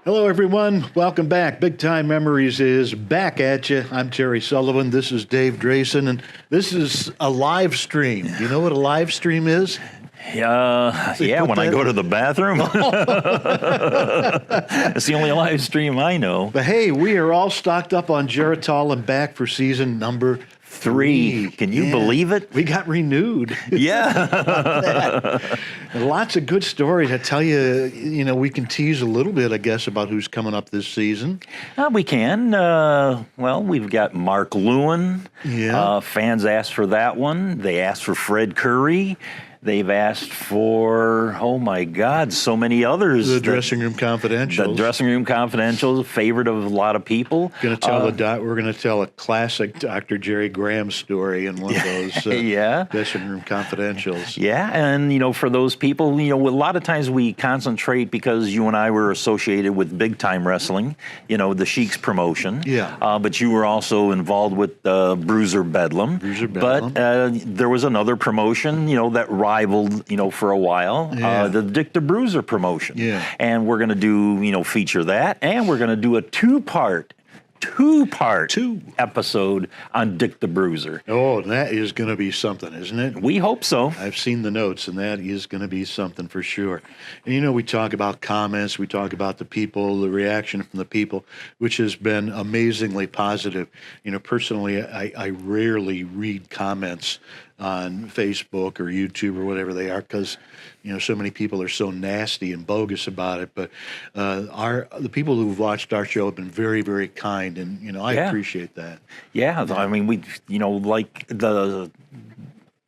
Hello, everyone. Welcome back. Bigtime Memories is back at you. I'm Terry Sullivan. This is Dave Drason, and this is a live stream. Do you know what a live stream is? Yeah, when I go to the bathroom. It's the only live stream I know. But hey, we are all stocked up on Geritol and back for season number 3. Can you believe it? We got renewed. Yeah. Lots of good stories. I tell you, we can tease a little bit, I guess, about who's coming up this season. We can. Well, we've got Mark Luen. Yeah. Fans asked for that one. They asked for Fred Curry. They've asked for, oh my God, so many others. The Dressing Room Confidentials. The Dressing Room Confidentials, favorite of a lot of people. We're going to tell a classic Dr. Jerry Graham story in one of those Dressing Room Confidentials. Yeah, and for those people, a lot of times we concentrate because you and I were associated with Big Time Wrestling, the Sheik's promotion. Yeah. But you were also involved with Bruiser Bedlam. But there was another promotion, that rivaled, for a while, the Dick the Bruiser promotion. Yeah. And we're going to do, feature that, and we're going to do a two-part episode on Dick the Bruiser. Oh, that is going to be something, isn't it? We hope so. I've seen the notes, and that is going to be something for sure. And, we talk about comments, we talk about the people, the reaction from the people, which has been amazingly positive. Personally, I rarely read comments on Facebook or YouTube or whatever they are because, so many people are so nasty and bogus about it. But the people who've watched our show have been very, very kind, and, I appreciate that. Yeah, I mean, we, like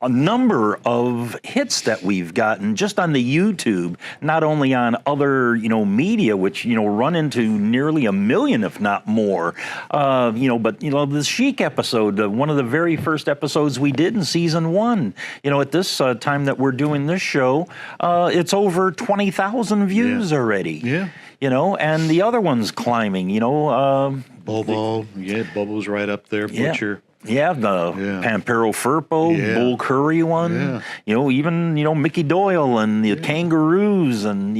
a number of hits that we've gotten just on the YouTube, not only on other, media, which, run into nearly 1 million, if not more. But, the Sheik episode, one of the very first episodes we did in season 1, at this time that we're doing this show, it's over 20,000 views already. Yeah. And the other one's climbing, Bobo, Bobo's right up there, Butcher. Yeah, the Pampero Firpo, Bull Curry one, even, Mickey Doyle and the Kangaroos and,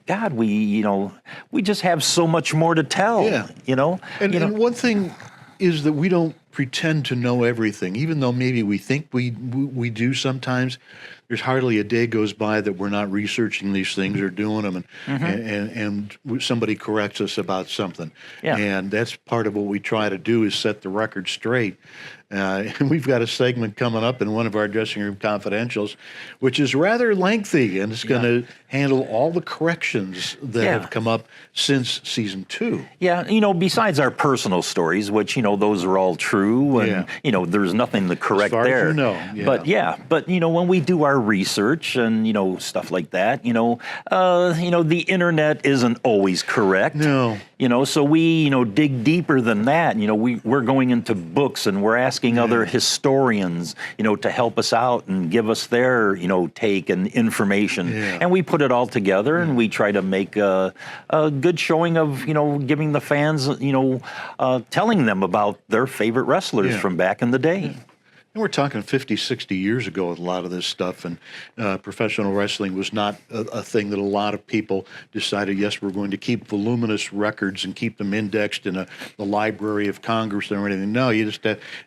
God, we just have so much more to tell, And one thing is that we don't pretend to know everything, even though maybe we think we do sometimes. There's hardly a day goes by that we're not researching these things or doing them, and somebody corrects us about something. Yeah. And that's part of what we try to do is set the record straight. And we've got a segment coming up in one of our Dressing Room Confidentials, which is rather lengthy, and it's going to handle all the corrections that have come up since season 2. Yeah, besides our personal stories, which, those are all true, and, there's nothing to correct as far there. As you know. But, when we do our research and, stuff like that, the internet isn't always correct. No. So we, dig deeper than that. We're going into books and we're asking other historians, to help us out and give us their, take and information. Yeah. And we put it all together and we try to make a good showing of, giving the fans, telling them about their favorite wrestlers from back in the day. And we're talking 50, 60 years ago with a lot of this stuff, and professional wrestling was not a thing that a lot of people decided, yes, we're going to keep voluminous records and keep them indexed in the Library of Congress and everything. No, you just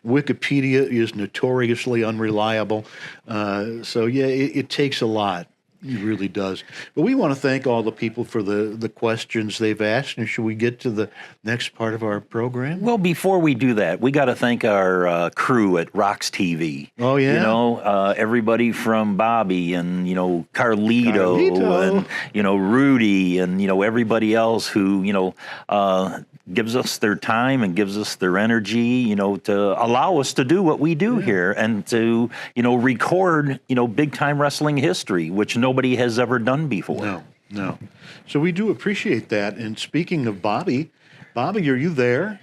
Wikipedia is notoriously unreliable. It takes a lot. It really does. But we want to thank all the people for the questions they've asked. And should we get to the next part of our program? Well, before we do that, we got to thank our crew at Rocks TV. Oh, yeah. Everybody from Bobby and, Carlito and, Rudy and, everybody else who, gives us their time and gives us their energy, to allow us to do what we do here and to, record, big time wrestling history, which nobody has ever done before. No. So we do appreciate that. And speaking of Bobby, are you there?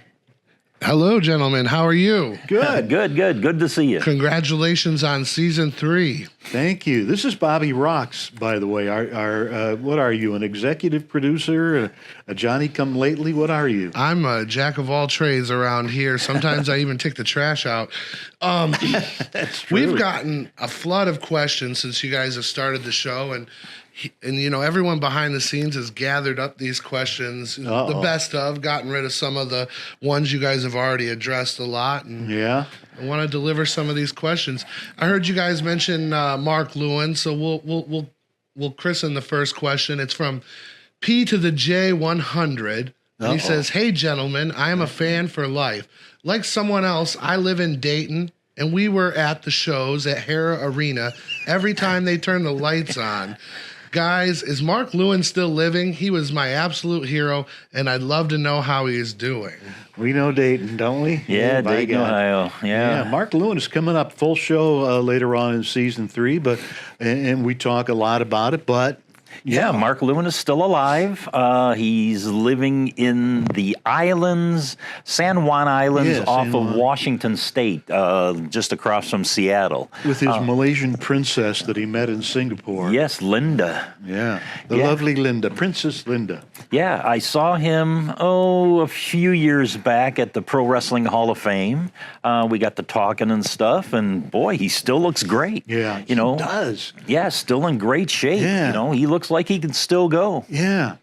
Hello, gentlemen. How are you? Good. Good to see you. Congratulations on season 3. Thank you. This is Bobby Rocks, by the way. What are you, an executive producer, a Johnny-come-lately? What are you? I'm a jack of all trades around here. Sometimes I even take the trash out. That's true. We've gotten a flood of questions since you guys have started the show, and you know, everyone behind the scenes has gathered up these questions, the best of, gotten rid of some of the ones you guys have already addressed a lot, and Yeah. I want to deliver some of these questions. I heard you guys mention Mark Luen, so we'll christen the first question. It's from P to the J 100. And he says, "Hey gentlemen, I am a fan for life. Like someone else, I live in Dayton, and we were at the shows at Hera Arena every time they turn the lights on. Guys, is Mark Luen still living? He was my absolute hero, and I'd love to know how he is doing." We know Dayton, don't we? Yeah, by Dayton, God. Ohio. Yeah. Mark Luen is coming up full show later on in season 3, and we talk a lot about it, but Yeah, Mark Luen is still alive. He's living in the islands, San Juan Islands, off of Washington State, just across from Seattle. with his Malaysian princess that he met in Singapore. Yes, Linda. Yeah, the lovely Linda, Princess Linda. Yeah, I saw him, a few years back at the Pro Wrestling Hall of Fame. We got to talking and stuff, and boy, he still looks great. Yeah, you know, he does. Yeah, still in great shape. Yeah. You know, he looks like he can still go. Yeah,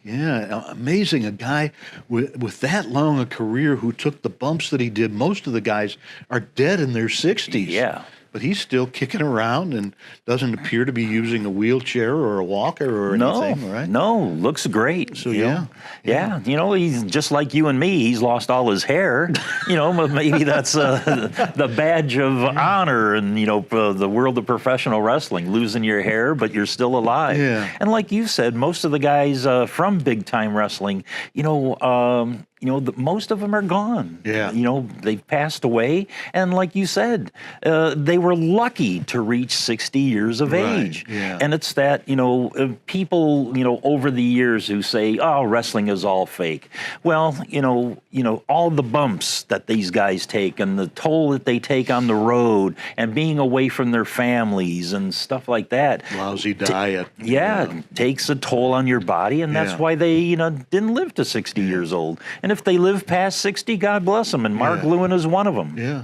amazing. A guy with that long a career who took the bumps that he did. Most of the guys are dead in their 60s. Yeah. But he's still kicking around and doesn't appear to be using a wheelchair or a walker or anything, right? No, looks great. So, yeah. You know, he's just like you and me. He's lost all his hair. You know, but maybe that's the badge of honor in, you know, the world of professional wrestling, losing your hair, but you're still alive. Yeah. And like you said, most of the guys from big time wrestling, most of them are gone. Yeah. You know, they've passed away. And like you said, they were lucky to reach 60 years of age. Yeah. And it's that, people, over the years who say, oh, wrestling is all fake. Well, all the bumps that these guys take and the toll that they take on the road and being away from their families and stuff like that. Lousy diet. Takes a toll on your body. And that's why they, didn't live to 60 years old. And if they live past 60, God bless them. And Mark Luen is one of them. Yeah.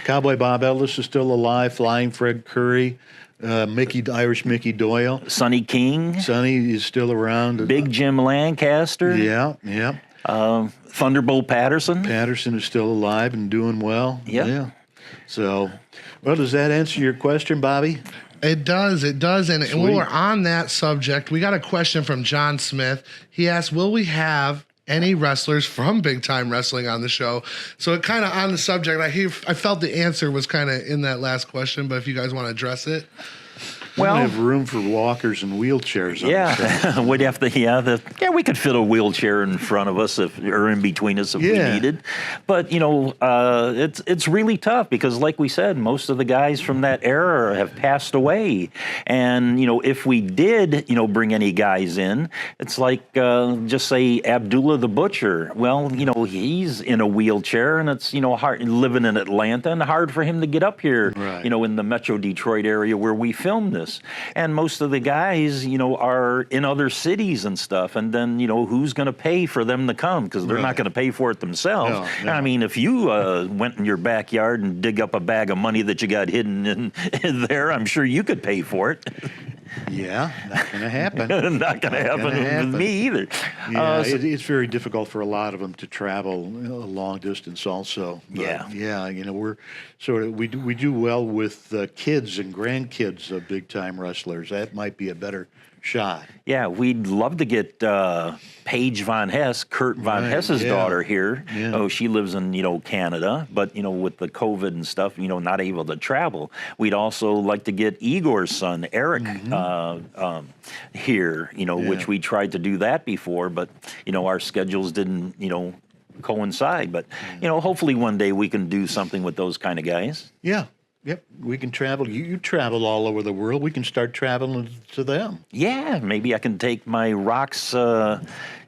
Cowboy Bob Ellis is still alive. Flying Fred Curry. Irish Mickey Doyle. Sonny King. Sonny is still around. Big Jim Lancaster. Yeah. Thunderbolt Patterson. Patterson is still alive and doing well. Yep. Yeah. So, well, does that answer your question, Bobby? It does. And when we're on that subject, we got a question from John Smith. He asked, will we have any wrestlers from Big Time Wrestling on the show? So it kind of on the subject, I felt the answer was kind of in that last question, but if you guys want to address it. We don't have room for walkers and wheelchairs. We'd have to. We could fit a wheelchair in front of us or in between us if we needed. But it's really tough because, like we said, most of the guys from that era have passed away. And if we did, bring any guys in, it's like just say Abdullah the Butcher. Well, he's in a wheelchair, and it's hard living in Atlanta and hard for him to get up here. Right. In the Metro Detroit area where we filmed this. And most of the guys, are in other cities and stuff. And then, who's going to pay for them to come? Because they're not going to pay for it themselves. No. I mean, if you went in your backyard and dig up a bag of money that you got hidden in there, I'm sure you could pay for it. Yeah, not going to happen. Not going to happen with me either. Yeah, it's very difficult for a lot of them to travel a long distance also. But we're we do well with kids and grandkids of big time wrestlers. That might be a better shot. Yeah, we'd love to get Paige Von Hess, Kurt Von Hess's daughter here. Yeah. Oh, she lives in, Canada, but, with the COVID and stuff, not able to travel. We'd also like to get Igor's son, Eric, here, which we tried to do that before, but, our schedules didn't, coincide. But, hopefully one day we can do something with those kind of guys. Yeah. Yep, we can travel. You travel all over the world. We can start traveling to them. Yeah, maybe I can take my Rox,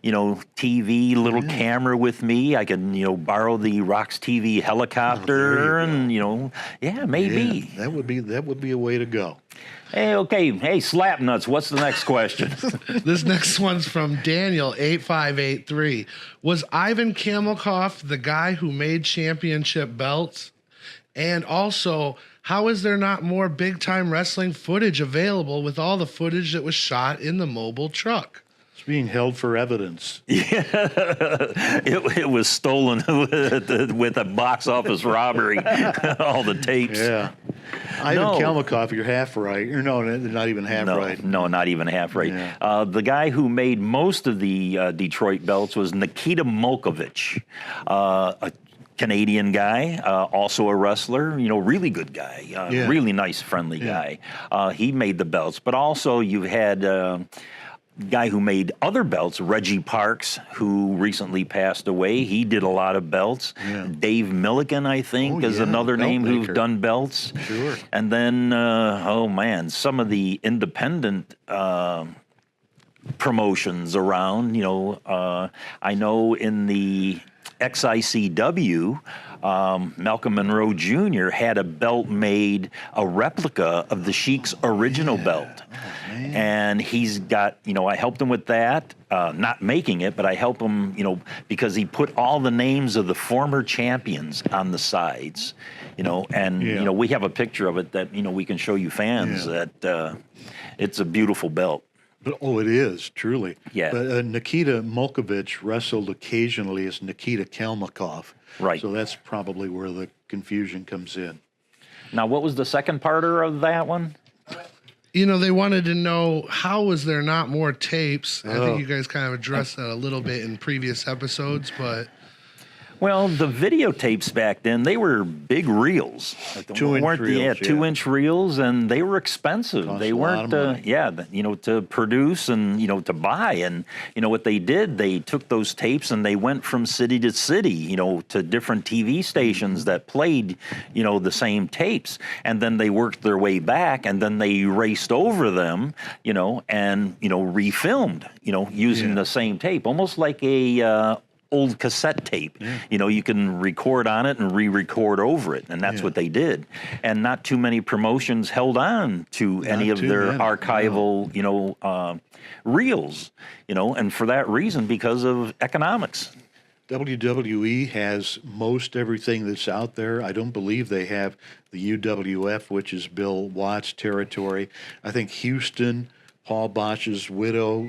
TV little camera with me. I can, borrow the Rox TV helicopter, and maybe. Yeah, that would be a way to go. Hey, okay. Hey, Slapnuts, what's the next question? This next one's from Daniel 8583. Was Ivan Kamelkov the guy who made championship belts? And also, how is there not more big time wrestling footage available with all the footage that was shot in the mobile truck? It's being held for evidence. Yeah, it was stolen with a box office robbery. All the tapes. Yeah. Ivan Kalmakov, you're half right. No, not even half right. No, not even half right. Yeah. The guy who made most of the Detroit belts was Nikita Molkovich, a Canadian guy, also a wrestler, really good guy, really nice, friendly guy. He made the belts, but also you had guy who made other belts, Reggie Parks, who recently passed away. He did a lot of belts. Yeah. Dave Milliken, I think, is another name who's done belts. Sure. And then, some of the independent promotions around, I know in the XICW, Malcolm Monroe Jr. had a belt made, a replica of the Sheik's original belt. And he's got, I helped him with that, not making it, but I helped him, because he put all the names of the former champions on the sides, and, we have a picture of it that, we can show you fans that it's a beautiful belt. Oh, it is, truly. Yeah. But Nikita Molkovich wrestled occasionally as Nikita Kalmakov. Right. So that's probably where the confusion comes in. Now, what was the second parter of that one? They wanted to know, how was there not more tapes? I think you guys kind of addressed that a little bit in previous episodes, but... Well, the videotapes back then, they were big reels. 2-inch reels. Yeah, 2-inch reels, and they were expensive. They weren't, to produce and, to buy. And, what they did, they took those tapes and they went from city to city, to different TV stations that played, the same tapes. And then they worked their way back, and then they raced over them, and, refilmed, using the same tape, almost like a... old cassette tape. You can record on it and re-record over it, and that's what they did. And not too many promotions held on to any of their archival, reels, and for that reason, because of economics. WWE has most everything that's out there. I don't believe they have the UWF, which is Bill Watts' territory. I think Houston, Paul Bosch's widow,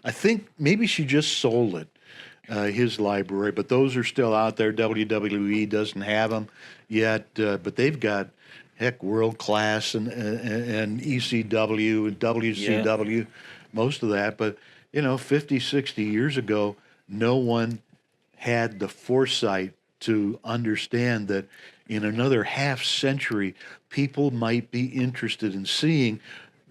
I think maybe she just sold it. His library, but those are still out there. WWE doesn't have them yet, but they've got, World Class and ECW and WCW, most of that. But, 50, 60 years ago, no one had the foresight to understand that in another half century, people might be interested in seeing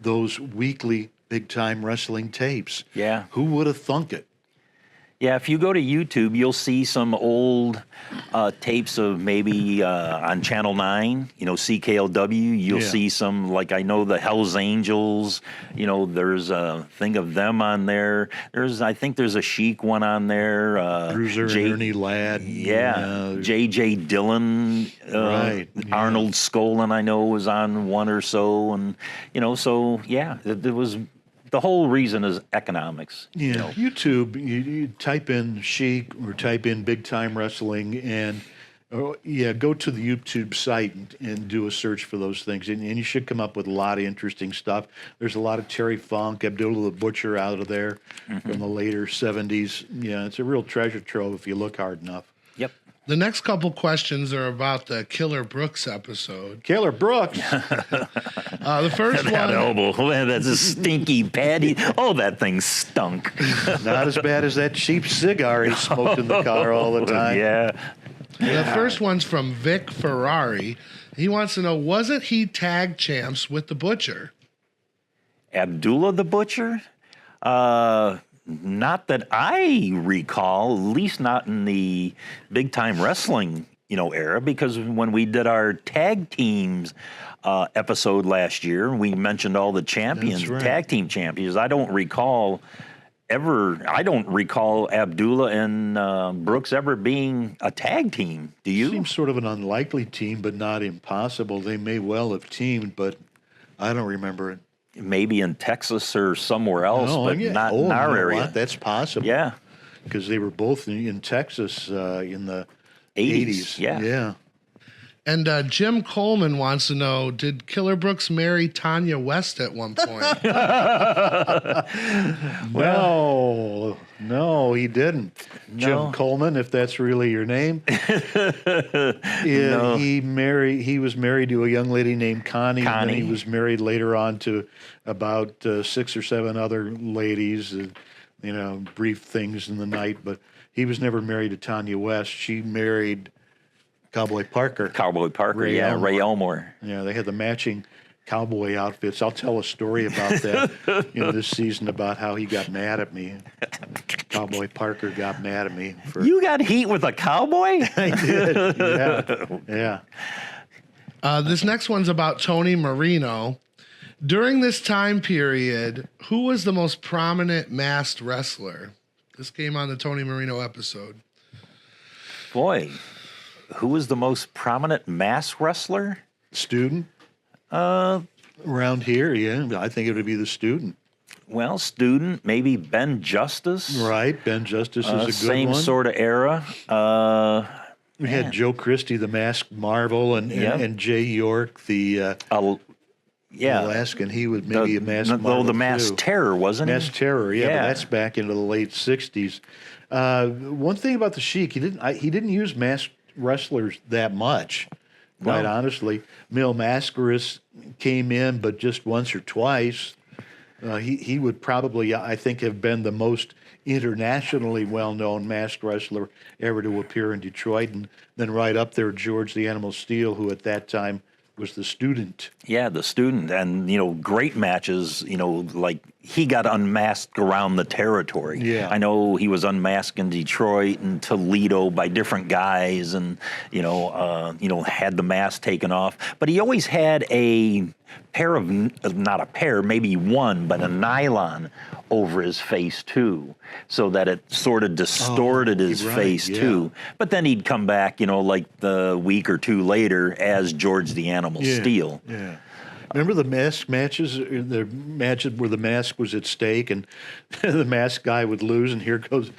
those weekly big-time wrestling tapes. Yeah. Who would have thunk it? Yeah, if you go to YouTube, you'll see some old tapes of maybe on Channel 9, CKLW. You'll see some, like I know the Hells Angels, there's a thing of them on there. I think there's a Sheik one on there. Bruiser and Ernie Ladd. Yeah, J.J. Dillon, Arnold Skolin, I know, was on one or so. And, it was... The whole reason is economics. Yeah, YouTube, you type in Sheik or type in big time wrestling and, go to the YouTube site and do a search for those things. And you should come up with a lot of interesting stuff. There's a lot of Terry Funk, Abdullah the Butcher out of there from the later 70s. Yeah, it's a real treasure trove if you look hard enough. Yep. The next couple questions are about the Killer Brooks episode. Killer Brooks. The first one. That elbow, that's a stinky patty. Oh, that thing stunk. Not as bad as that cheap cigar he smoked in the car all the time. Yeah. The first one's from Vic Ferrari. He wants to know, wasn't he tag champs with the Butcher? Abdullah the Butcher? Not that I recall, at least not in the big time wrestling era, because when we did our tag teams episode last year, we mentioned all the champions, That's right. tag team champions. I don't recall Abdullah and Brooks ever being a tag team. Do you? Seems sort of an unlikely team, but not impossible. They may well have teamed, but I don't remember it. Maybe in Texas or somewhere else, No, but yeah. not Oh, in our you know area. what? That's possible. Yeah. Because they were both in Texas in the 80s, 80s. yeah. Yeah. And Jim Coleman wants to know, did Killer Brooks marry Tanya West at one point? No, he didn't. No. Jim Coleman, if that's really your name. No. He was married to a young lady named Connie. And then Connie. he was married later on to about 6 or 7 other ladies, brief things in the night. But he was never married to Tanya West. She married Cowboy Parker. Cowboy Parker, Ray yeah, Elmore. Ray Elmore. Yeah, they had the matching cowboy outfits. I'll tell a story about that this season about how he got mad at me. Cowboy Parker got mad at me for. You got heat with a cowboy? I did. Yeah. This next one's about Tony Marino. During this time period, who was the most prominent masked wrestler? This came on the Tony Marino episode. Boy, who was the most prominent masked wrestler? Student. Around here, yeah, I think it would be the Student. Well, Student, maybe Ben Justice. Right, Ben Justice is a good same one. sort of era. We had Joe Christie, the Masked Marvel, and Jay York, the Yeah, Alaskan. He was maybe a Masked Marvel though the Masked too. Terror, wasn't Masked he? Terror, yeah, Yeah. but that's back into the late '60s. One thing about the Sheik, he didn't use masked wrestlers that much. Quite honestly, Mil Mascaris came in, but just once or twice. He would probably, I think, have been the most internationally well-known masked wrestler ever to appear in Detroit, and then right up there, George the Animal Steel, who at that time was the Student. Yeah, the Student, and great matches. Like he got unmasked around the territory. Yeah. I know he was unmasked in Detroit and Toledo by different guys, and had the mask taken off. But he always had a pair of, not a pair, maybe one, but a nylon over his face too, so that it sort of distorted his face too. But then he'd come back, like the week or two later as George the Animal Steel. Yeah. Remember the mask matches? The matches where the mask was at stake, and the mask guy would lose, and here goes,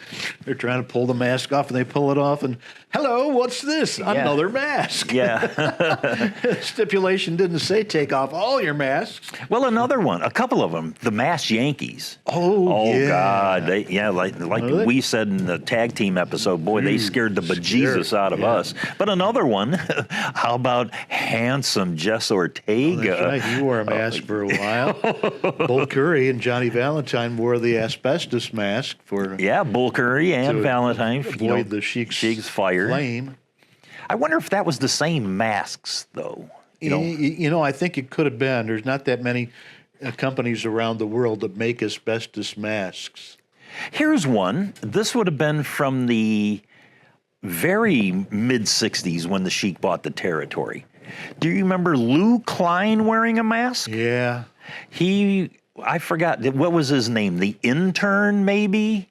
they're trying to pull the mask off, and they pull it off, and hello, what's this? Another mask. Yeah. Stipulation didn't say take off all your masks. Well, another one, a couple of them, the Masked Yankees. Oh yeah. God, like we said in the tag team episode, boy, they scared the bejesus out of us. But another one, how about handsome Jess Ortega? That's right. He wore a mask for a while. Bull Curry and Johnny Valentine wore the asbestos mask for Bull Curry and Valentine avoid the Sheik's fire. flame. I wonder if that was the same masks, though. I think it could have been. There's not that many companies around the world that make asbestos masks. Here's one. This would have been from the very mid-'60s when the Sheik bought the territory. Do you remember Lou Klein wearing a mask? Yeah. I forgot, what was his name? The Intern, maybe?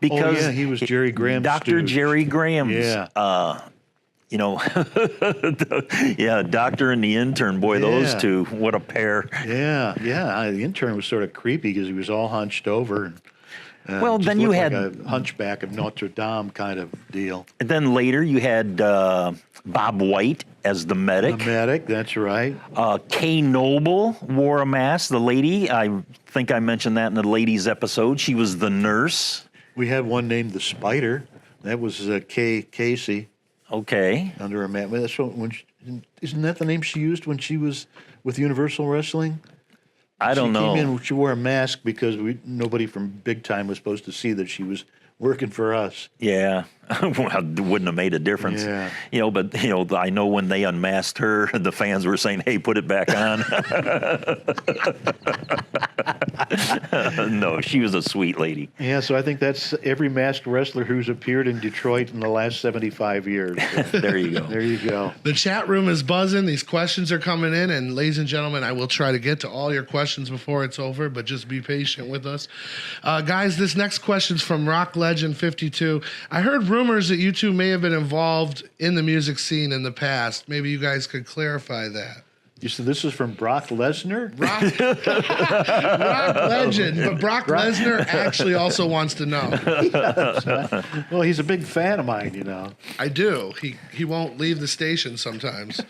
Because he was Jerry Graham's Dr. student. Jerry Graham's. Yeah. Doctor and the Intern, boy, those two, what a pair. Yeah. The Intern was sort of creepy because he was all hunched over. And, Well, just then you looked had- like a hunchback of Notre Dame kind of deal. And then later you had Bob White as the medic. The medic, that's right. Kay Noble wore a mask. The lady, I think I mentioned that in the ladies episode. She was the nurse. We had one named the Spider. That was Kay Casey Okay. under a mask. That's isn't that the name she used when she was with Universal Wrestling? I don't know. She came in, she wore a mask because nobody from Big Time was supposed to see that she was working for us. Yeah. Well, it wouldn't have made a difference. Yeah. But I know when they unmasked her, the fans were saying, hey, put it back on. No, she was a sweet lady. Yeah, so I think that's every masked wrestler who's appeared in Detroit in the last 75 years. There you go. There you go. The chat room is buzzing. These questions are coming in. And ladies and gentlemen, I will try to get to all your questions before it's over, but just be patient with us. Guys, this next question's from Rock Legend 52. I heard rumors that you two may have been involved in the music scene in the past. Maybe you guys could clarify that. You said this is from Brock Lesnar? Rock Legend, but Brock Lesnar actually also wants to know. Yes. Well, he's a big fan of mine, you know. I do. He won't leave the station sometimes.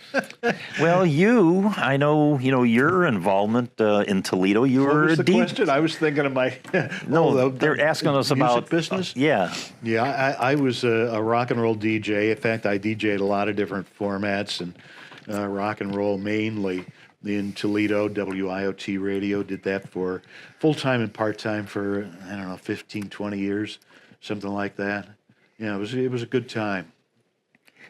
Well, I know, your involvement in Toledo. You What were was a the question? I was thinking of my... No, they're asking us music about business. Yeah. Yeah, I was a rock and roll DJ. In fact, I DJ'd a lot of different formats and rock and roll mainly in Toledo, WIOT radio. Did that for full-time and part-time for, 15, 20 years, something like that. Yeah, it was a good time.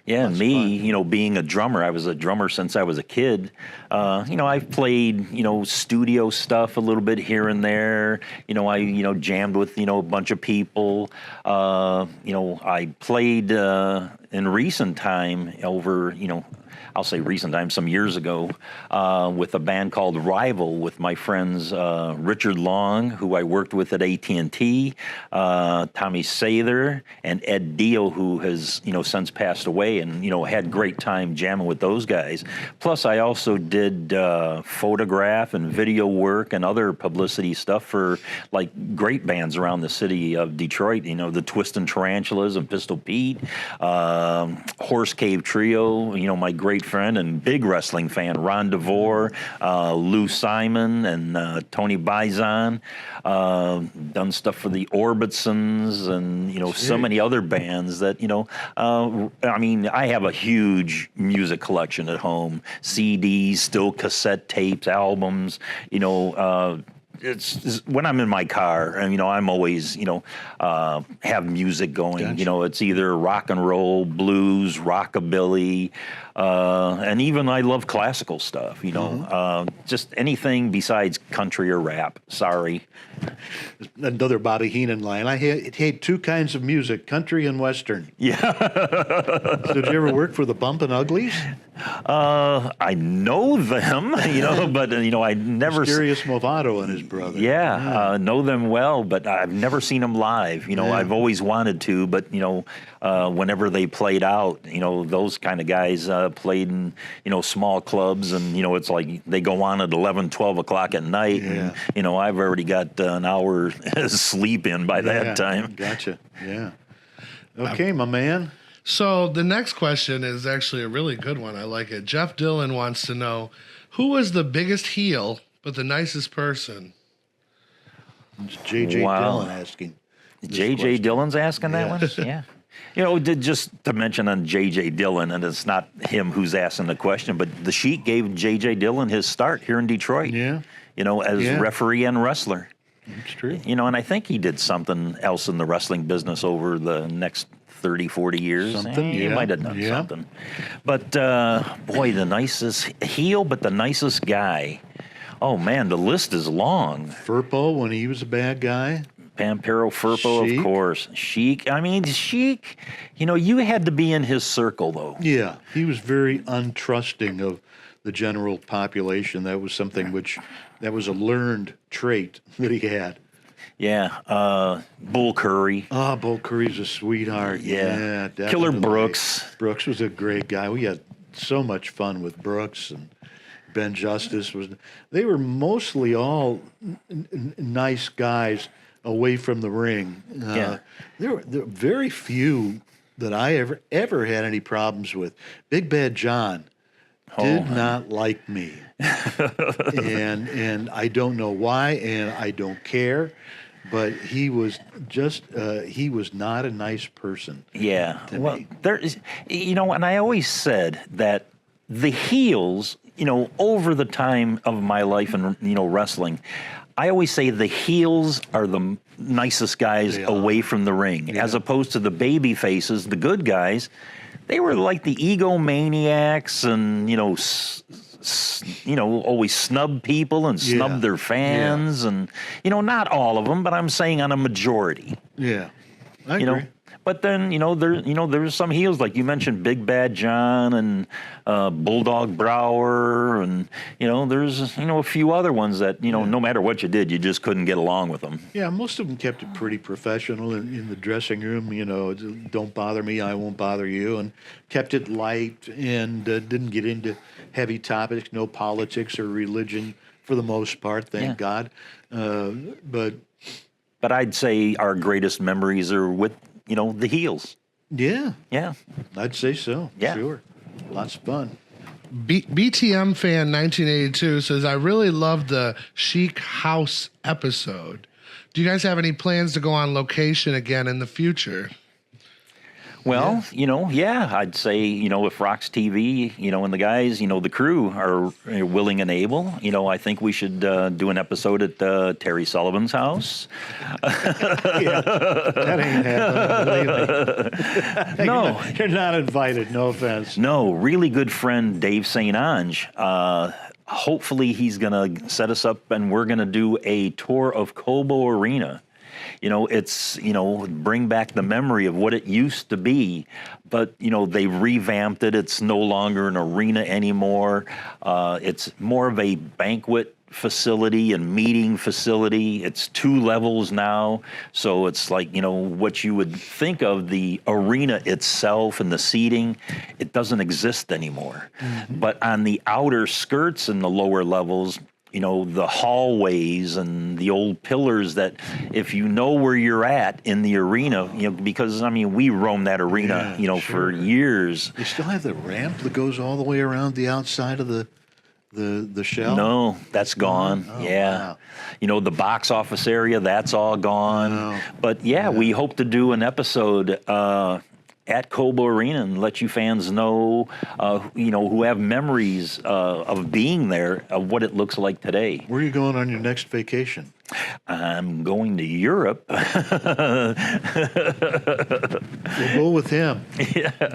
Yeah, and me, being a drummer, I was a drummer since I was a kid. I've played, studio stuff a little bit here and there. I, jammed with, a bunch of people. I played in recent time over, I'll say recent time, some years ago, with a band called Rival with my friends Richard Long, who I worked with at AT&T, Tommy Sather, and Ed Dio, who has, since passed away, and, had great time jamming with those guys. Plus, I also did photograph and video work and other publicity stuff for, like, great bands around the city of Detroit, the Twistin' Tarantulas and Pistol Pete, Horse Cave Trio, my great friend and big wrestling fan, Ron DeVore, Lou Simon, and Tony Bizon. Done stuff for the Orbitsons and, so many other bands that, I have a huge music collection at home, CDs, still cassette tapes, albums, it's when I'm in my car, and I'm always have music going. Gotcha. It's either rock and roll, blues, rockabilly, and even I love classical stuff. Just anything besides country or rap. Sorry. Another Bobby Heenan line. I hate two kinds of music, country and western. Yeah. So did you ever work for the Bumpin' Uglies? I know them, but I never. Mysterious Movato and his brother. Yeah, know them well, but I've never seen them live. I've always wanted to, but whenever they played out, those kind of guys played in small clubs, and it's like they go on at 11, 12 o'clock at night, Yeah. and I've already got an hour sleep in by that time. Gotcha. Yeah. Okay, my man. So the next question is actually a really good one. I like it. Jeff Dillon wants to know, who was the biggest heel but the nicest person? It's J.J. Wow. Dillon asking. J.J. Dillon's asking that Yes. one? Yeah. Just to mention on J.J. Dillon, and it's not him who's asking the question, but the Sheik gave J.J. Dillon his start here in Detroit. Yeah. As referee and wrestler. It's true. And I think he did something else in the wrestling business over the next 30, 40 years. Something, He yeah. might have done Yeah. something. But, boy, the nicest heel, but the nicest guy. Oh, man, the list is long. Furpo, when he was a bad guy. Pampero Firpo, Sheik. of course. Sheik. Sheik, you had to be in his circle, though. Yeah, he was very untrusting of the general population. That was something that was a learned trait that he had. Yeah. Bull Curry. Oh, Bull Curry's a sweetheart. Yeah. Definitely. Killer Brooks. Brooks was a great guy. We had so much fun with Brooks, and Ben Justice was. They were mostly all nice guys away from the ring. Yeah. There were very few that I ever had any problems with. Big Bad John did not like me, and I don't know why, and I don't care. But he was just, he was not a nice person. Yeah. Well, me. there is, and I always said that the heels, over the time of my life in, wrestling, I always say the heels are the nicest guys They away from the ring, as opposed to the baby faces, the good guys. They were like the egomaniacs and, always snub people and snub Yeah. their fans, and not all of them, but I'm saying on a majority. Yeah, I You agree. know, but then there's some heels like you mentioned, Big Bad John and Bulldog Brower, and there's a few other ones that no matter what you did, you just couldn't get along with them. Yeah, most of them kept it pretty professional in the dressing room. Don't bother me, I won't bother you, and kept it light and didn't get into heavy topics, no politics or religion for the most part, thank God. But I'd say our greatest memories are with the heels. yeah, Yeah. I'd say so. Yeah. Sure, lots of fun. BTM fan 1982 says, I really loved the Chic House episode. Do you guys have any plans to go on location again in the future? Well, I'd say, if Rocks TV, and the guys, the crew are willing and able, I think we should do an episode at Terry Sullivan's house. That ain't happening, believe me. No. You're not invited, no offense. No, really good friend Dave St. Ange. Hopefully he's going to set us up and we're going to do a tour of Cobo Arena. It's, bring back the memory of what it used to be, but, they revamped it. It's no longer an arena anymore. It's more of a banquet facility and meeting facility. It's 2 levels now. So it's like, what you would think of the arena itself and the seating, it doesn't exist anymore. Mm-hmm. But on the outer skirts and the lower levels, the hallways and the old pillars that if you know where you're at in the arena, because, we roamed that arena, for years. You still have the ramp that goes all the way around the outside of the shell? No, that's gone. Oh, yeah. wow. The box office area, that's all gone. Oh, But we hope to do an episode at Cobo Arena and let you fans know, who have memories of being there, of what it looks like today. Where are you going on your next vacation? I'm going to Europe. We'll go with him.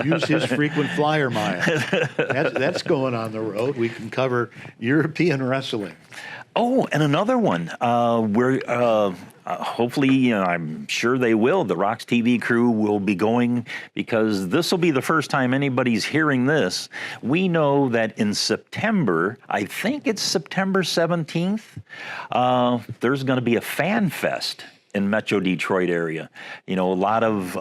Use his frequent flyer miles. That's going on the road. We can cover European wrestling. Oh, and another one. Hopefully, I'm sure they will. The Rocks TV crew will be going because this will be the first time anybody's hearing this. We know that in September, I think it's September 17th, there's going to be a fan fest in Metro Detroit area. A lot of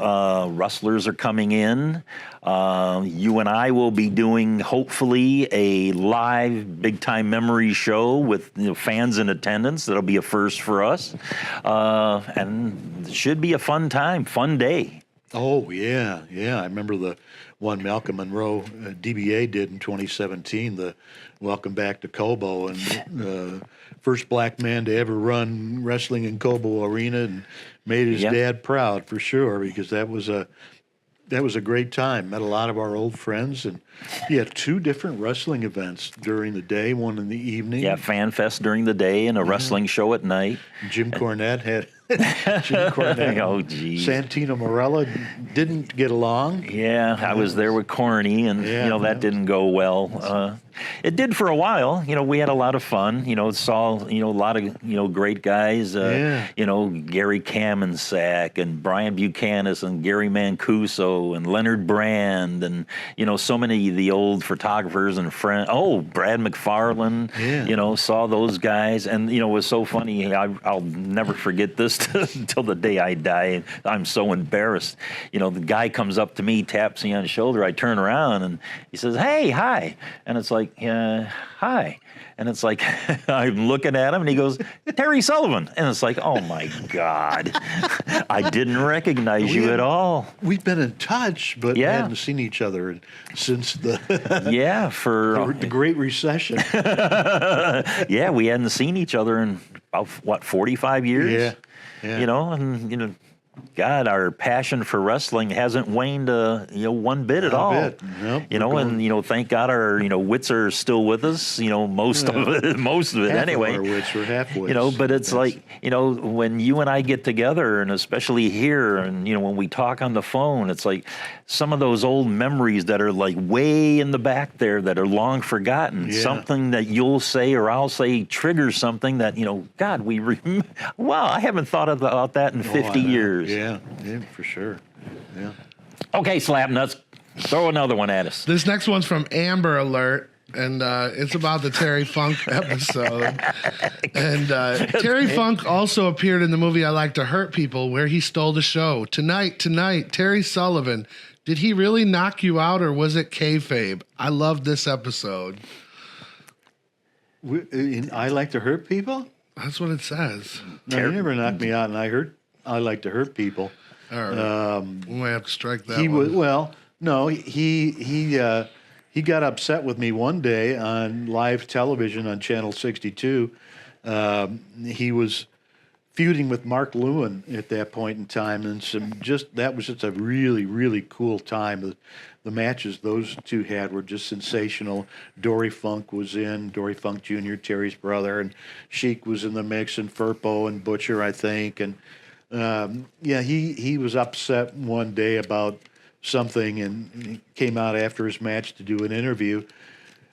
wrestlers are coming in. You and I will be doing, hopefully, a live Bigtime Memories show with fans in attendance. That'll be a first for us. And it should be a fun time, fun day. Oh, yeah. I remember the one Monroe DBA did in 2017, the Welcome Back to Cobo, and first black man to ever run wrestling in Cobo Arena, and made his dad proud for sure, because that was a great time. Met a lot of our old friends, and he had 2 different wrestling events during the day, one in the evening. Yeah, fan fest during the day and a wrestling show at night. Jim Cornette had Jim Cornette. Oh, geez. Santino Marella didn't get along. Yeah, I was there with Corny, and that didn't go well. It did for a while. We had a lot of fun. Saw a lot of great guys. Gary Kamensak and Brian Buchanan and Gary Mancuso and Leonard Brand and so many of the old photographers and friends. Oh, Brad McFarlane. Yeah. Saw those guys, and it was so funny. I'll never forget this until the day I die. I'm so embarrassed. The guy comes up to me, taps me on the shoulder. I turn around and he says, "Hey, hi," and it's like, "Hi." And it's like, I'm looking at him, and he goes, "Terry Sullivan." And it's like, oh, my God. I didn't recognize you at all. We've been in touch, but hadn't seen each other since the the Great Recession. Yeah, we hadn't seen each other in about, 45 years? Yeah. And, God, our passion for wrestling hasn't waned, one bit at all. Nope, You know, and thank God our wits are still with us. Most of it, half anyway. of our wits were half wits. But it's like when you and I get together, and especially here, and when we talk on the phone, it's like some of those old memories that are like way in the back there that are long forgotten. Yeah. Something that you'll say or I'll say triggers something that God, wow, I haven't thought about that in 50 years. Yeah, for sure. Yeah. Okay, Slapnuts, throw another one at us. This next one's from Amber Alert, and it's about the Terry Funk episode. And Terry Funk also appeared in the movie I Like to Hurt People, where he stole the show. Tonight, Terry Sullivan. Did he really knock you out, or was it kayfabe? I loved this episode. I Like to Hurt People? That's what it says. No, he never knocked me out, and I like to hurt people. All right. We might have to strike that He one. was he got upset with me one day on live television on Channel 62. He was feuding with Mark Luen at that point in time, and that was just a really, really cool time. The matches those two had were just sensational. Dory Funk was in, Dory Funk Jr., Terry's brother, and Sheik was in the mix, and Furpo and Butcher, I think. And he was upset one day about something, and he came out after his match to do an interview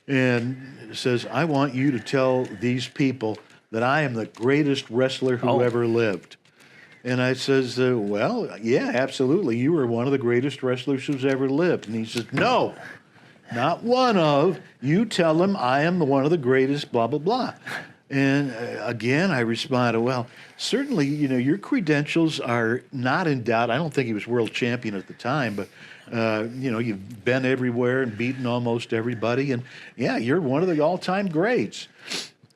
and says, I want you to tell these people that I am the greatest wrestler who ever lived. And I says, well, yeah, absolutely. You were one of the greatest wrestlers who's ever lived. And he says, no, not one of. You tell them I am one of the greatest, blah, blah, blah. And again, I responded, well, certainly, your credentials are not in doubt. I don't think he was world champion at the time, but, you've been everywhere and beaten almost everybody. And, yeah, you're one of the all-time greats.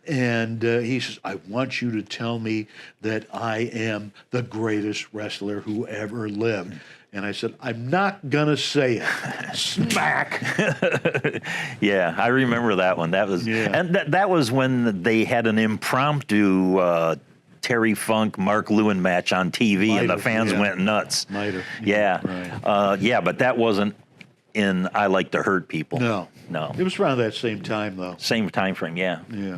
And he says, I want you to tell me that I am the greatest wrestler who ever lived. And I said, I'm not going to say it. Smack. Yeah, I remember that one. That was, and that was when they had an impromptu Terry Funk, Mark Luen match on TV, and the fans went nuts. Might have. Yeah. Right. But that wasn't in I Like to Hurt People. No. It was around that same time, though. Same time frame, yeah. Yeah.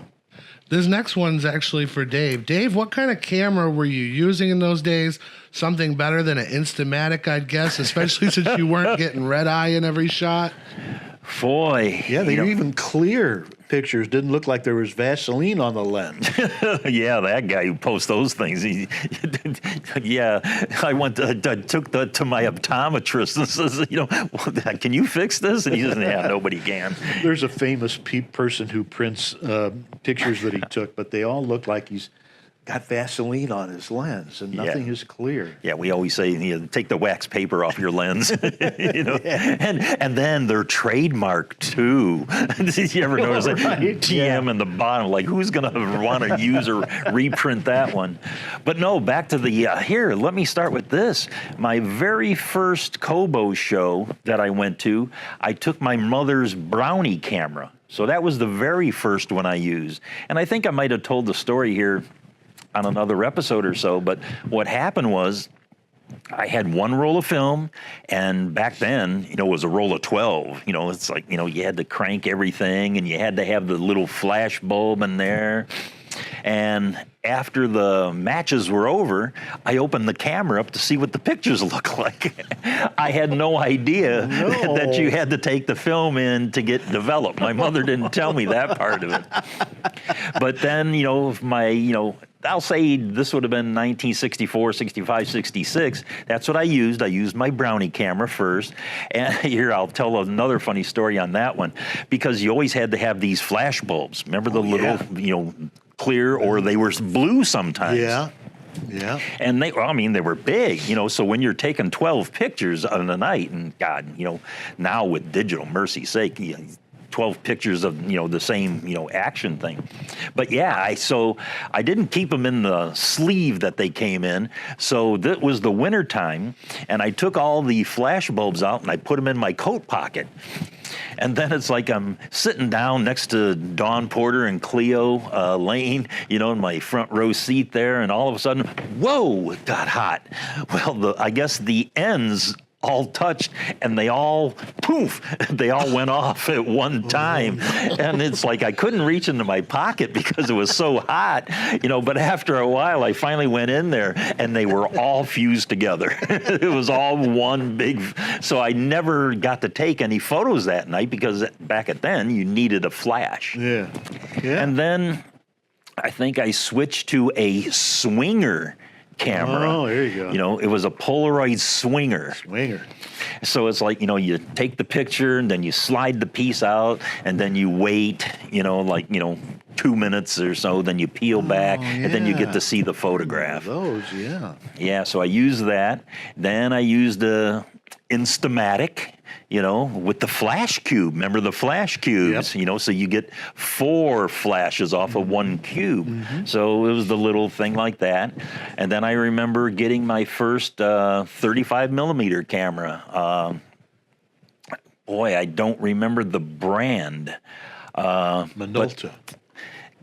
This next one's actually for Dave. Dave, what kind of camera were you using in those days? Something better than an Instamatic, I'd guess, especially since you weren't getting red eye in every shot. Boy. Yeah, they were even clear pictures. Didn't look like there was Vaseline on the lens. Yeah, that guy who posts those things. I went took to my optometrist and says, can you fix this? And he says, yeah, nobody can. There's a famous person who prints pictures that he took, but they all look like he's got Vaseline on his lens, and nothing is clear. Yeah, we always say, take the wax paper off your lens, and then they're trademarked too. Did you ever notice that TM in the bottom? Like, who's gonna want to use or reprint that one? But no, back to the here. Let me start with this. My very first Cobo show that I went to, I took my mother's Brownie camera. So that was the very first one I used, and I think I might have told the story here on another episode or so, but what happened was I had one roll of film, and back then, it was a roll of 12. It's like, you had to crank everything, and you had to have the little flash bulb in there. And after the matches were over, I opened the camera up to see what the pictures looked like. I had no idea that you had to take the film in to get developed. My mother didn't tell me that part of it. But then, I'll say this would have been 1964, 65, 66. That's what I used. I used my Brownie camera first. And here, I'll tell another funny story on that one, because you always had to have these flash bulbs. Remember the little, clear, or they were blue sometimes. Yeah. And they were big, so when you're taking 12 pictures on a night, and God, now with digital, mercy's sake, 12 pictures of, the same, action thing. But yeah, so I didn't keep them in the sleeve that they came in. So that was the winter time, and I took all the flash bulbs out and I put them in my coat pocket. And then it's like I'm sitting down next to Dawn Porter and Cleo Lane, in my front row seat there, and all of a sudden, whoa, it got hot. Well, I guess the ends all touched, and they all, poof, they all went off at one time. And it's like I couldn't reach into my pocket because it was so hot, but after a while, I finally went in there, and they were all fused together. It was all one big, so I never got to take any photos that night because back at then, you needed a flash. Yeah. And then I think I switched to a swinger camera. Oh, there you go. It was a Polaroid swinger. So it's like, you take the picture and then you slide the piece out and then you wait, 2 minutes or so, then you peel back and then you get to see the photograph. Those, yeah. Yeah, so I used that. Then I used the Instamatic, with the flash cube. Remember the flash cubes? Yep. So you get 4 flashes off of one cube. Mm-hmm. So it was the little thing like that. And then I remember getting my first 35 millimeter camera. Boy, I don't remember the brand. Minolta.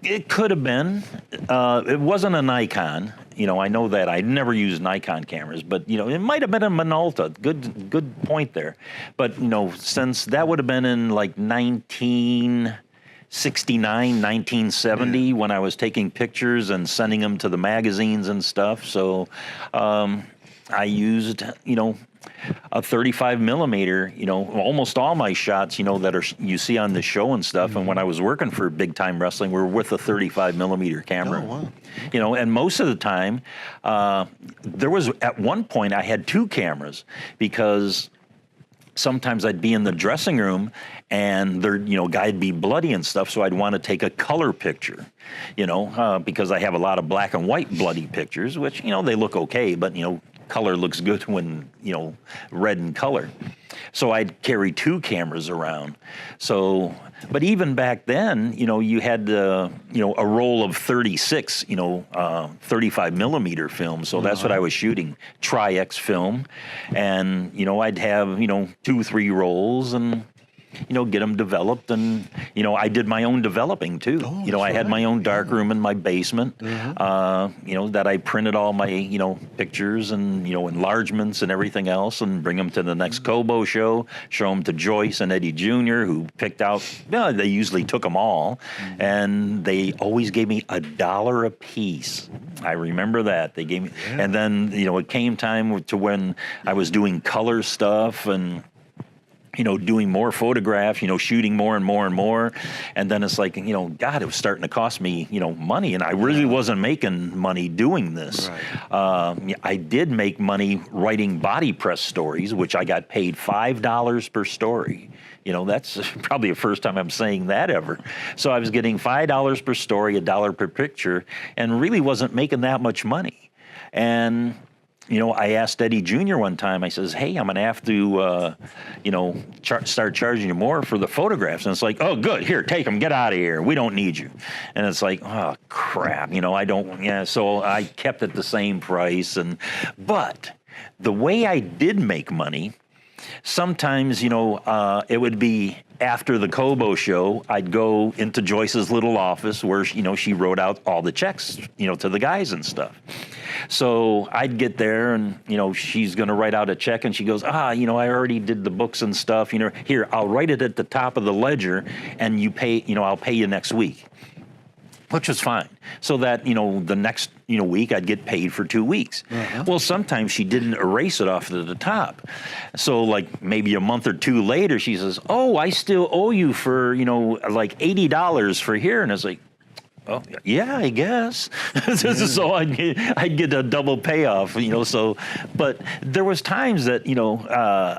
It could have been. It wasn't a Nikon. I know that. I never used Nikon cameras, but, it might have been a Minolta. Good point there. But, since that would have been in like 1969, 1970, when I was taking pictures and sending them to the magazines and stuff. So I used, a 35 millimeter, almost all my shots, that you see on the show and stuff. And when I was working for Big Time Wrestling, we were with a 35 millimeter camera. Oh, wow. And most of the time, there was, at one point, I had 2 cameras because sometimes I'd be in the dressing room and there, guy'd be bloody and stuff. So I'd want to take a color picture, because I have a lot of black and white bloody pictures, which, they look okay, but, color looks good when, red in color. So I'd carry 2 cameras around. So, but even back then, you had, a roll of 36, 35 millimeter film. So that's what I was shooting, Tri-X film. And, I'd have, 2-3 rolls and, get them developed. And, I did my own developing too. I had my own dark room in my basement, that I printed all my, pictures and, enlargements and everything else and bring them to the next Cobo show, show them to Joyce and Eddie Jr., who picked out, they usually took them all. And they always gave me $1 a piece. I remember that. They gave me, and then, it came time to when I was doing color stuff and, doing more photographs, shooting more and more and more. And then it's like, God, it was starting to cost me, money. And I really wasn't making money doing this. Right. I did make money writing body press stories, which I got paid $5 per story. That's probably the first time I'm saying that ever. So I was getting $5 per story, $1 per picture, and really wasn't making that much money. And I asked Eddie Jr. one time, I says, hey, I'm going to have to, start charging you more for the photographs. And it's like, oh, good, here, take them, get out of here. We don't need you. And it's like, oh, crap, I don't, so I kept it the same price. But the way I did make money, sometimes, it would be after the Cobo show, I'd go into Joyce's little office where, she wrote out all the checks, to the guys and stuff. So I'd get there and, she's going to write out a check and she goes, I already did the books and stuff, here, I'll write it at the top of the ledger and you pay, I'll pay you next week. Which was fine. So that, the next, week I'd get paid for 2 weeks. Well, sometimes she didn't erase it off to the top. So like maybe a month or 2 later, she says, oh, I still owe you for, like $80 for here. And I was like, oh, yeah, I guess. So I'd get a double payoff, so, but there was times that,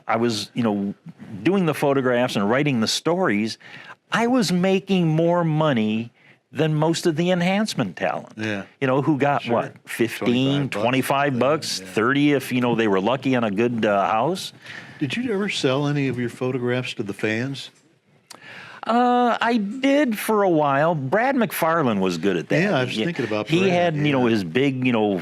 I was, doing the photographs and writing the stories. I was making more money than most of the enhancement talent. Yeah. Who got what, 15, 25 bucks, 30 if, they were lucky on a good house. Did you ever sell any of your photographs to the fans? I did for a while. Brad McFarlane was good at that. Yeah, I was thinking about He Brad, had, you know, yeah. his big, you know,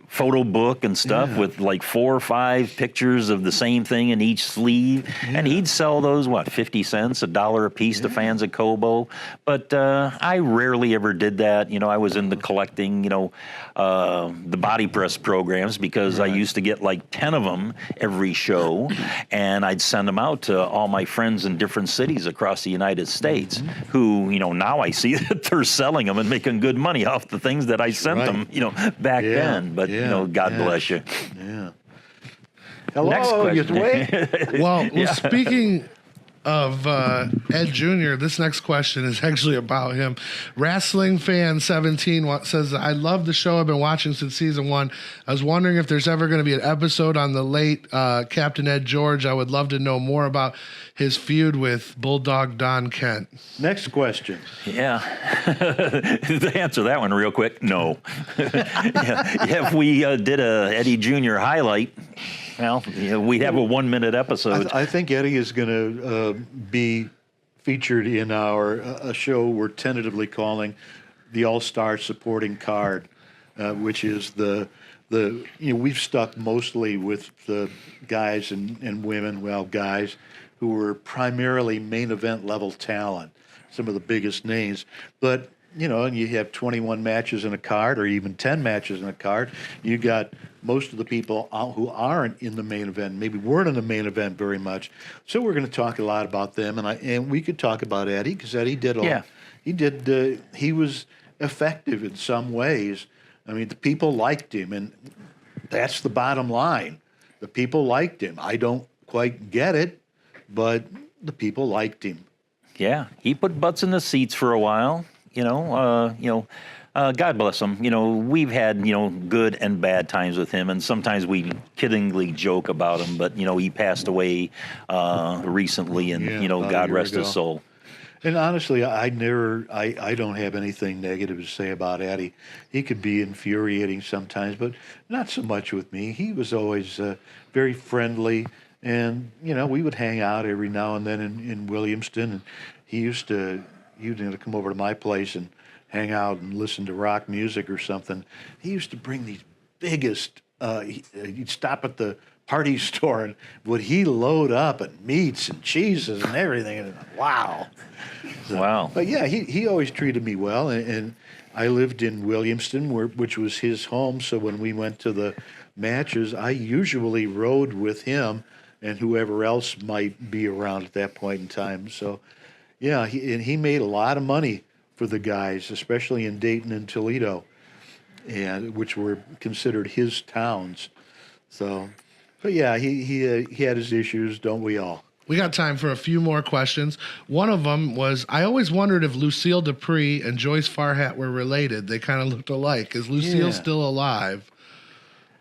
photo book and stuff with like 4 or 5 pictures of the same thing in each sleeve, and he'd sell those, what, 50 cents, $1 a piece to fans of Cobo. But I rarely ever did that. You know, I was into collecting, you know, the body press programs, because I used to get like 10 of them every show, and I'd send them out to all my friends in different cities across the United States, who, you know, now I see that they're selling them and making good money off the things that I sent them, you know, back then. But, you know, God bless you. Yeah. Hello, Next question. Well, speaking of Ed Jr., this next question is actually about him. Wrestling Fan 17 says, I love the show. I've been watching since season 1. I was wondering if there's ever going to be an episode on the late Captain Ed George. I would love to know more about his feud with Bulldog Don Kent. Next question. Yeah. To answer that one real quick, no. If we did a Eddie Jr. highlight, well, you know, we'd have a 1-minute episode. I think Eddie is going to be featured in our a show we're tentatively calling the All-Star Supporting Card, which is the you know, we've stuck mostly with the guys and women, well, guys who were primarily main event level talent, some of the biggest names, but you know, and you have 21 matches in a card, or even 10 matches in a card. You got most of the people who aren't in the main event, maybe weren't in the main event very much. So we're going to talk a lot about them, and we could talk about Eddie, because Eddie did he was effective in some ways. I mean, the people liked him, and that's the bottom line. The people liked him. I don't quite get it, but the people liked him. Yeah, he put butts in the seats for a while. God bless him. You know, we've had, you know, good and bad times with him, and sometimes we kiddingly joke about him, but, you know, he passed away recently, and, you know, God rest his soul. And honestly, I don't have anything negative to say about Eddie. He could be infuriating sometimes, but not so much with me. He was always very friendly, and, you know, we would hang out every now and then in Williamston, and he used to come over to my place and hang out and listen to rock music or something. He used to bring these biggest, he'd stop at the party store, and would he load up and meats and cheeses and everything, and wow. Wow. But yeah, he always treated me well, and I lived in Williamston, which was his home, so when we went to the matches, I usually rode with him and whoever else might be around at that point in time. So yeah, he made a lot of money for the guys, especially in Dayton and Toledo, and which were considered his towns. So, but yeah, he had his issues, don't we all? We got time for a few more questions. One of them was, I always wondered if Lucille Dupree and Joyce Farhat were related. They kind of looked alike. Is Lucille still alive?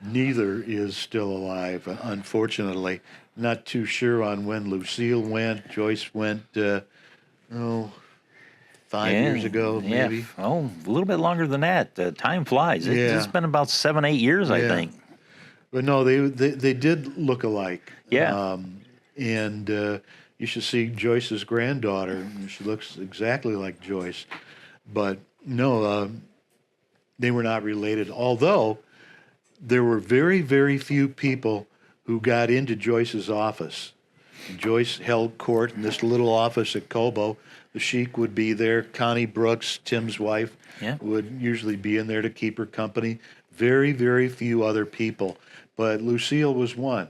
Neither is still alive, unfortunately. Not too sure on when Lucille went. Joyce went, 5 years ago, maybe. Oh, a little bit longer than that. Time flies. It's been about 7, 8 years, I think. But no, they did look alike. Yeah. And you should see Joyce's granddaughter. She looks exactly like Joyce. But no, they were not related. Although there were very, very few people who got into Joyce's office. Joyce held court in this little office at Cobo. The Sheik would be there. Connie Brooks, Tim's wife, would usually be in there to keep her company. Very, very few other people. But Lucille was one.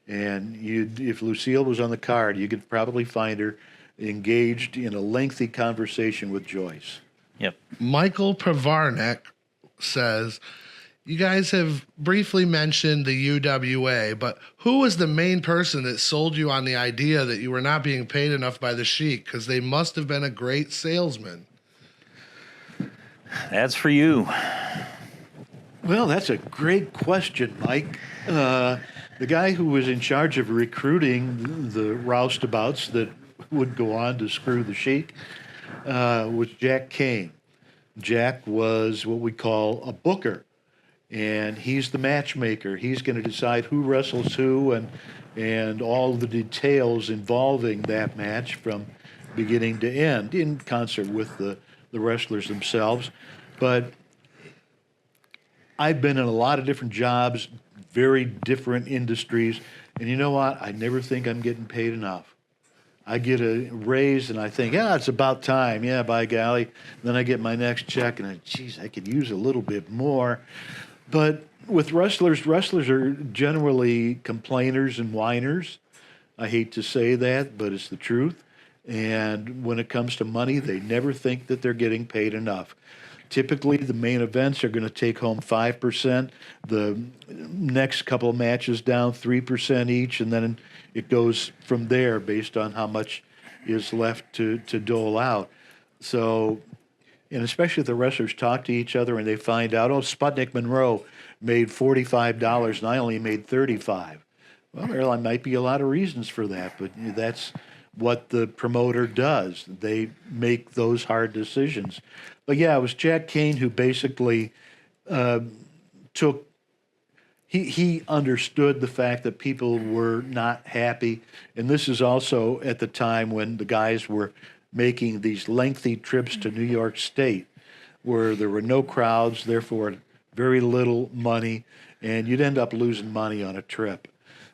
And if Lucille was on the card, you could probably find her engaged in a lengthy conversation with Joyce. Yep. Michael Pravarnek says, you guys have briefly mentioned the UWA, but who was the main person that sold you on the idea that you were not being paid enough by the Sheik? Because they must have been a great salesman. That's for you. Well, that's a great question, Mike. The guy who was in charge of recruiting the roustabouts that would go on to screw the Sheik was Jack Kane. Jack was what we call a booker, and he's the matchmaker. He's going to decide who wrestles who and all the details involving that match, from beginning to end, in concert with the wrestlers themselves. But I've been in a lot of different jobs, very different industries, and you know what? I never think I'm getting paid enough. I get a raise and I think, yeah, it's about time. Yeah, by golly. Then I get my next check and geez, I could use a little bit more. But with wrestlers are generally complainers and whiners. I hate to say that, but it's the truth. And when it comes to money, they never think that they're getting paid enough. Typically, the main events are going to take home 5%. The next couple of matches down 3% each, and then it goes from there based on how much is left to dole out. So, and especially if the wrestlers talk to each other and they find out, oh, Sputnik Monroe made $45 and I only made $35. Well, there might be a lot of reasons for that, but that's what the promoter does. They make those hard decisions. But yeah, it was Jack Kane who basically he understood the fact that people were not happy. And this is also at the time when the guys were making these lengthy trips to New York State where there were no crowds, therefore very little money, and you'd end up losing money on a trip.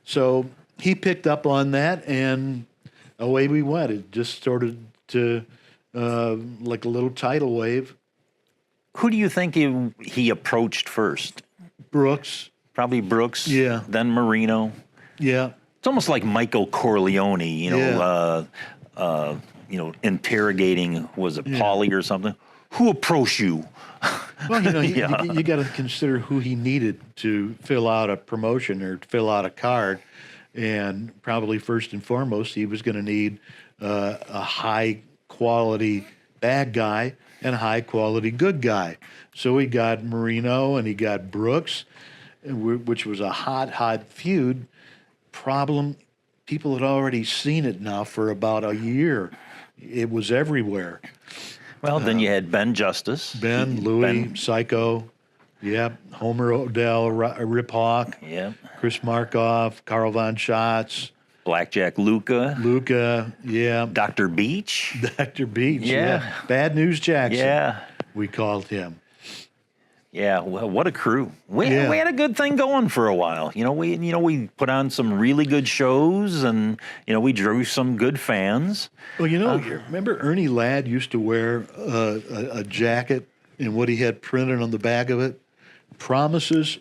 So he picked up on that, and away we went. It just started to like a little tidal wave. Who do you think he approached first? Brooks. Probably Brooks. Yeah. Then Marino. Yeah. It's almost like Michael Corleone, interrogating, was it Paulie or something? Who approached you? Well, you got to consider who he needed to fill out a promotion or fill out a card. And probably first and foremost, he was going to need a high-quality bad guy and a high-quality good guy. So he got Marino and he got Brooks, which was a hot feud. Problem, people had already seen it now for about a year. It was everywhere. Well, then you had Ben Justice. Louie, Psycho, Homer Odell, Rip Hawk, Chris Markoff, Carl Von Schatz. Blackjack Luca. Dr. Beach. Dr. Beach, Bad News Jackson, we called him. Yeah, well, what a crew. We had a good thing going for a while. We put on some really good shows, and we drew some good fans. Well, you remember Ernie Ladd used to wear a jacket, and what he had printed on the back of it? Promises.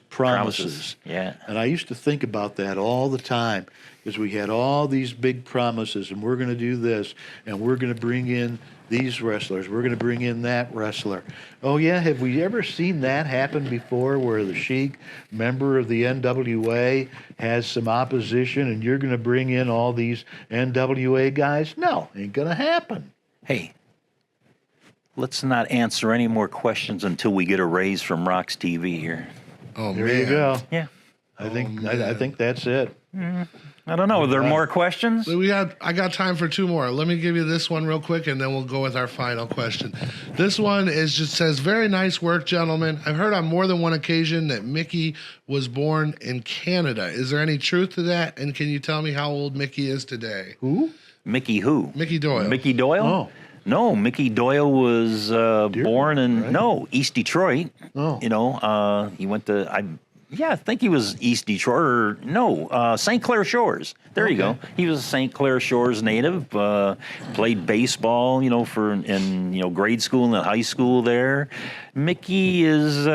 Yeah. And I used to think about that all the time, because we had all these big promises, and we're going to do this, and we're going to bring in these wrestlers, we're going to bring in that wrestler. Oh, yeah, have we ever seen that happen before, where the Sheik, member of the NWA, has some opposition, and you're going to bring in all these NWA guys? No, ain't going to happen. Hey, let's not answer any more questions until we get a raise from Rox TV here. Oh, There man. you go. Yeah. I think that's it. I don't know. Are there more questions? I got time for two more. Let me give you this one real quick, and then we'll go with our final question. This one says, very nice work, gentlemen. I've heard on more than one occasion that Mickey was born in Canada. Is there any truth to that? And can you tell me how old Mickey is today? Who? Mickey who? Mickey Doyle. Mickey Doyle? Oh. No, Mickey Doyle was born in right? East Detroit. Oh. He went to I think he was East Detroit St. Clair Shores. There you go. He was a St. Clair Shores native. Played baseball, in grade school and high school there. Mickey is.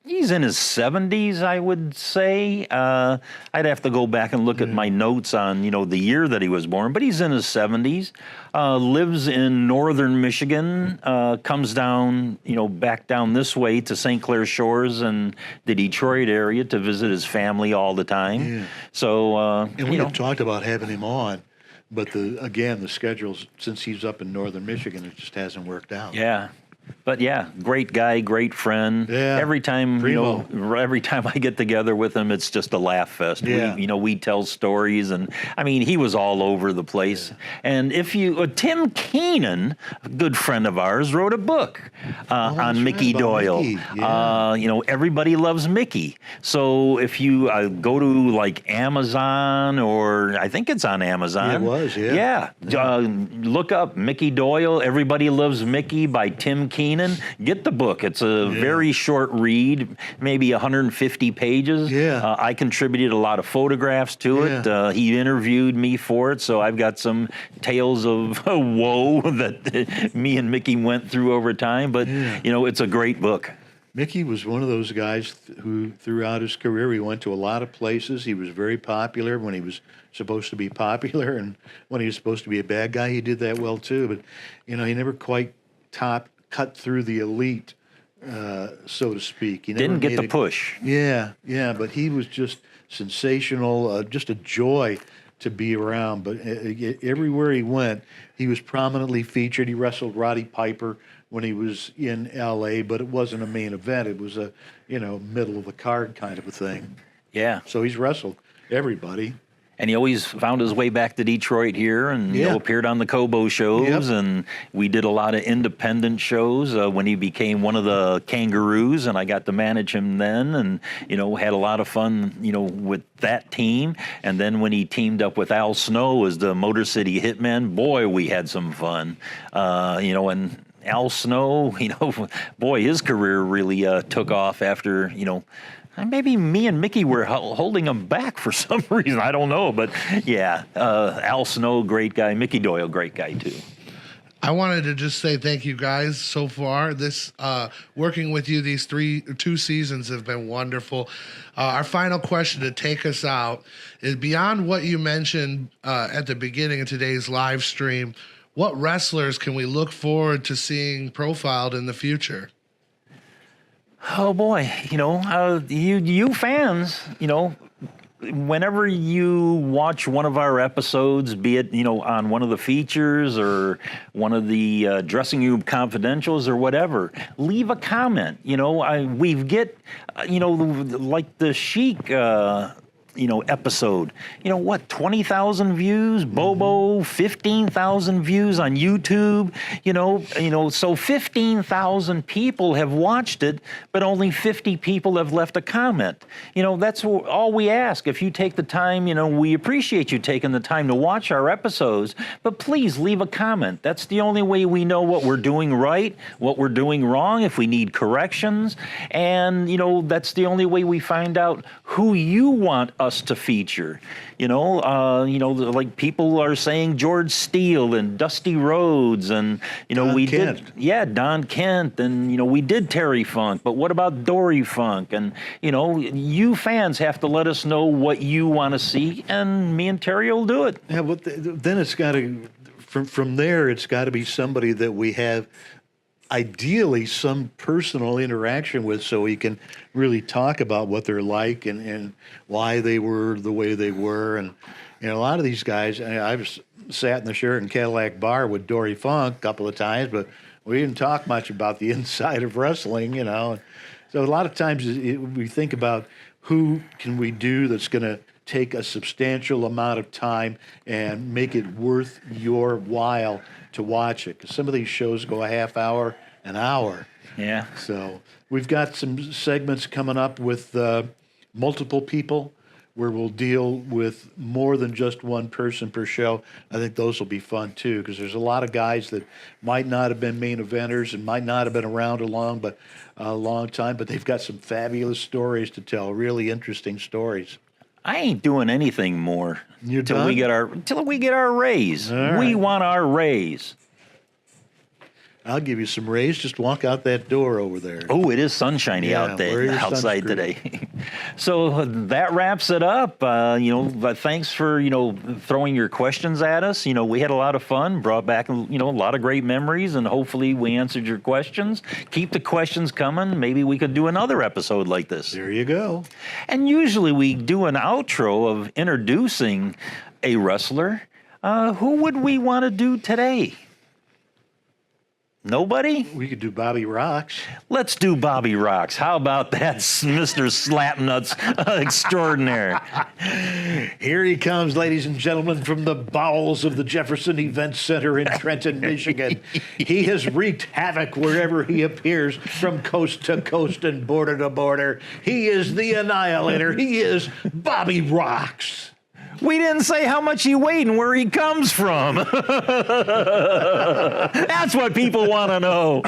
He's in his 70s, I would say. I'd have to go back and look at my notes on, the year that he was born, but he's in his 70s. Lives in northern Michigan, comes down, back down this way to St. Clair Shores and the Detroit area to visit his family all the time. Yeah. So, And we have talked about having him on, but the schedules, since he's up in northern Michigan, it just hasn't worked out. Yeah. But yeah, great guy, great friend. Yeah. Every time, Primo. every time I get together with him, it's just a laugh fest. Yeah. We tell stories, and I mean, he was all over the place. Yeah. And if you, Tim Keenan, a good friend of ours, wrote a book on that's Mickey right, about Doyle. Mickey. Yeah. Everybody loves Mickey. So if you go to like Amazon, or I think it's on Amazon. Yeah, it was, yeah. Look up Mickey Doyle, Everybody Loves Mickey by Tim Keenan. Get the book. It's a very short read, maybe 150 pages. Yeah. I contributed a lot of photographs to it. He interviewed me for it, so I've got some tales of woe that me and Mickey went through over time. But, it's a great book. Mickey was one of those guys who, throughout his career, he went to a lot of places. He was very popular when he was supposed to be popular, and when he was supposed to be a bad guy, he did that well too. But, he never quite cut through the elite, so to speak. He never Didn't get made the push. Yeah, but he was just sensational, just a joy to be around. But everywhere he went, he was prominently featured. He wrestled Roddy Piper when he was in L.A., but it wasn't a main event. It was a, middle of the card kind of a thing. Yeah. So he's wrestled everybody. And he always found his way back to Detroit here, and appeared on the Kobo shows, and we did a lot of independent shows when he became one of the Kangaroos, and I got to manage him then, and had a lot of fun with that team. And then when he teamed up with Al Snow as the Motor City Hitmen, boy, we had some fun. And Al Snow, boy, his career really took off after maybe me and Mickey were holding him back for some reason. I don't know. But, Al Snow, great guy. Mickey Doyle, great guy, too. I wanted to just say thank you guys so far. This working with you these 2 seasons have been wonderful. Our final question to take us out is, beyond what you mentioned at the beginning of today's live stream, what wrestlers can we look forward to seeing profiled in the future? Oh boy, you fans, whenever you watch one of our episodes, be it, on one of the features or one of the dressing room confidentials or whatever, leave a comment. We get, like the Chic, episode, 20,000 views, Bobo, 15,000 views on YouTube, so 15,000 people have watched it, but only 50 people have left a comment. That's all we ask. If you take the time, we appreciate you taking the time to watch our episodes, but please leave a comment. That's the only way we know what we're doing right, what we're doing wrong, if we need corrections, and, that's the only way we find out who you want us to feature. Like people are saying George Steele and Dusty Rhodes, and Don Kent. Don Kent, and we did Terry Funk, but what about Dory Funk? And you fans have to let us know what you want to see, and me and Terry will do it. Yeah, but then it's got to, from there, it's got to be somebody that we have ideally some personal interaction with, so we can really talk about what they're like and why they were the way they were. And a lot of these guys, I've sat in the Sheraton Cadillac bar with Dory Funk a couple of times, but we didn't talk much about the inside of wrestling, So a lot of times we think about who can we do that's going to take a substantial amount of time and make it worth your while to watch it, because some of these shows go a half hour, an hour. Yeah. So we've got some segments coming up with multiple people where we'll deal with more than just one person per show. I think those will be fun too, because there's a lot of guys that might not have been main eventers and might not have been around a long time, but they've got some fabulous stories to tell, really interesting stories. I ain't doing anything more until we get our raise. Right. We want our raise. I'll give you some rays. Just walk out that door over there. Oh, it is sunshiny out there outside today. So that wraps it up. Thanks for throwing your questions at us. We had a lot of fun, brought back a lot of great memories, and hopefully we answered your questions. Keep the questions coming. Maybe we could do another episode like this. There you go. And usually we do an outro of introducing a wrestler. Who would we want to do today? Nobody? We could do Bobby Rocks. Let's do Bobby Rocks. How about that, Mr. Slapnuts extraordinaire? Here he comes, ladies and gentlemen, from the bowels of the Jefferson Event Center in Trenton, Michigan. He has wreaked havoc wherever he appears, from coast to coast and border to border. He is the Annihilator. He is Bobby Rocks. We didn't say how much he weighed and where he comes from. That's what people want to know.